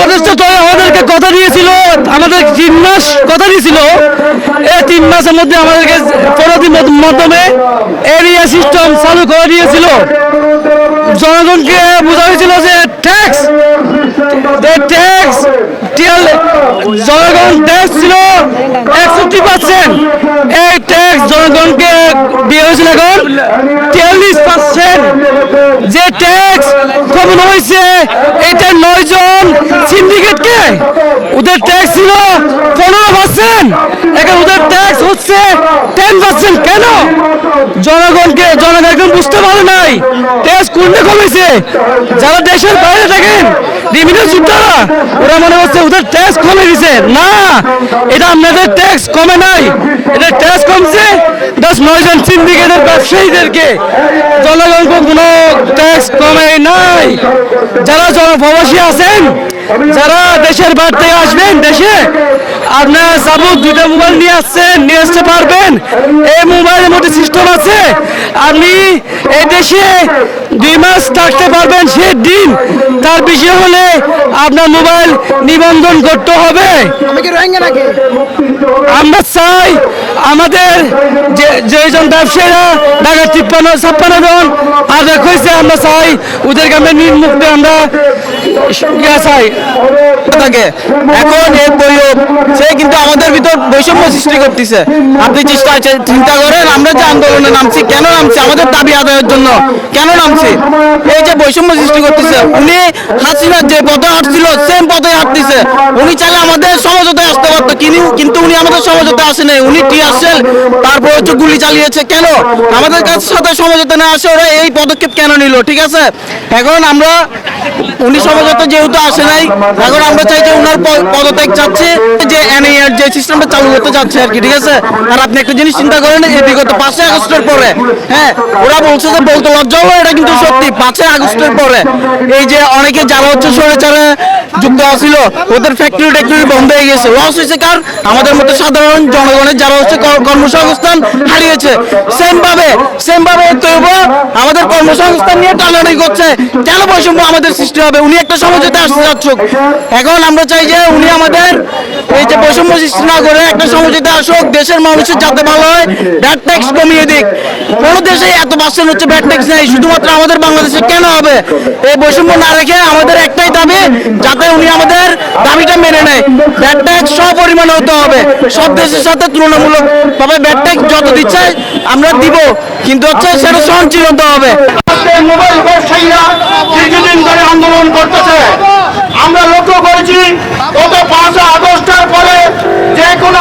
উপদেষ্টা তো আমাদেরকে কথা দিয়েছিল, আমাদের 3 মাস কথা দিয়েছিল। এই 3 মাসের মধ্যে আমাদেরকে পরবর্তী মাধ্যমে এরিয়া সিস্টেম চালু করে দিয়েছিল। জনগণকে বোঝা হয়েছিল যে ট্যাক্স জনগণ ট্যাক্স ছিল 61%, এই ট্যাক্স জনগণকে দিয়ে হয়েছিল এখন 43%। যে ট্যাক্স কমানো হয়েছে এটা 9 জন সিন্ডিকেটকে, ওদের ট্যাক্স ছিল 15%, এখন ওদের ট্যাক্স হচ্ছে 10%। কেন? জনগণ বুঝতে পারে নাই ট্যাক্স কোনটা কমেছে। যারা দেশের বাইরে থাকেন বিভিন্ন যোদ্ধারা, ওরা মনে হচ্ছে ওদের ট্যাক্স কমে দিছে। না, এটা আপনাদের ট্যাক্স কমে নাই, এটা ট্যাক্স কমছে 9 জন সিন্ডিকেটের ব্যবসায়ীদেরকে। জনগণকে কোনো ট্যাক্স কমে নাই। যারা জনপ্রবাসী আছেন, যারা দেশের বাইরে থেকে আসবেন দেশে, আপনার সাপোজ 2টা মোবাইল নিয়ে আসতে পারবেন। এই মোবাইলের মধ্যে সিস্টেম আছে, আপনি এই দেশে 2 মাস থাকতে পারবেন। সে দিন তার বিষয় হলে আপনার মোবাইল নিবন্ধন করতে হবে। আমরা চাই আমাদের যেজন ব্যবসায়ীরা ঢাকা 56 জন আদায় হয়েছে, আমরা চাই ওদেরকে আমরা নির্মুক্ত আমরা চাই থাকে। এখন এই প্রয়োগ সে কিন্তু আমাদের ভিতর বৈষম্য সৃষ্টি করতেছে। আপনি চিন্তা করেন, আমরা যে আন্দোলনে নামছি, কেন নামছি? আমাদের দাবি আদায়ের জন্য কেন নামছি? এই যে বৈষম্য সৃষ্টি করতেছে, উনি হাসিনা যে পথে হাঁটছিল সেম পথে হাঁটতেছে। উনি চাইলে আমাদের সমঝোতায় আসতে পারতো, কিন্তু উনি আমাদের সমঝোতায় আসে নাই। উনি টিয়ার শেল তারপর হচ্ছে গুলি চালিয়েছে। কেন আমাদের কাছে সাথে সমঝোতা না আসে ওরা এই পদক্ষেপ কেন নিল? ঠিক আছে, এখন আমরা উনি সমঝোতা যেহেতু আসে নাই, এখন আমরা চাই যে উনার পদত্যাগ চাচ্ছে, যে এনআইআর যে সিস্টেমটা চালু করতে যাচ্ছে আর কি। ঠিক আছে, আর আপনি একটা জিনিস চিন্তা করেন, এই বিগত 5 আগস্টের পরে, হ্যাঁ, ওরা বলছে যে বলতে লজ্জা হলো, এটা কিন্তু সত্যি। 5 আগস্টের পরে এই যে অনেকে যারা হচ্ছে স্বৈরাচারে যুক্ত আছিল, ওদের ফ্যাক্টরি বন্ধ হয়ে গেছে। লস হয়েছে কার? আমাদের মতো সাধারণ জনগণের, যারা হচ্ছে কর্মসংস্থান হারিয়েছে। সেম ভাবে তৈব আমাদের কর্মসংস্থান নিয়ে টানাটানি করছে। কেন বৈষম্য আমাদের সৃষ্টি হবে? উনি একটা সমঝোতা আসতে যাচ্ছুক। এখন আমরা চাই যে উনি আমাদের এই যে বৈষম্য সৃষ্টি না করে একটা সমঝোতা আসুক, দেশের মানুষের যাতে ভালো হয়, ভ্যাট ট্যাক্স কমিয়ে দিক। কোনো দেশে এত % হচ্ছে ভ্যাট ট্যাক্স নেই, শুধুমাত্র আমাদের বাংলাদেশে কেন হবে? এই বৈষম্য না রেখে আমাদের একটাই দাবি, যাতে উনি আমাদের দাবিটা মেনে নেয়। ভ্যাট ট্যাক্স সপরিমাণে হতে হবে, সব দেশের সাথে তুলনামূলক ভাবে ভ্যাট ট্যাক্স যত দিচ্ছে আমরা দিব, কিন্তু হচ্ছে সেটা সহনশীল হতে হবে। মোবাইল ব্যবসায়ীরা দীর্ঘদিন ধরে আন্দোলন করতেছে। আমরা লক্ষ্য করেছি গত 5 আগস্টের পরে যে কোনো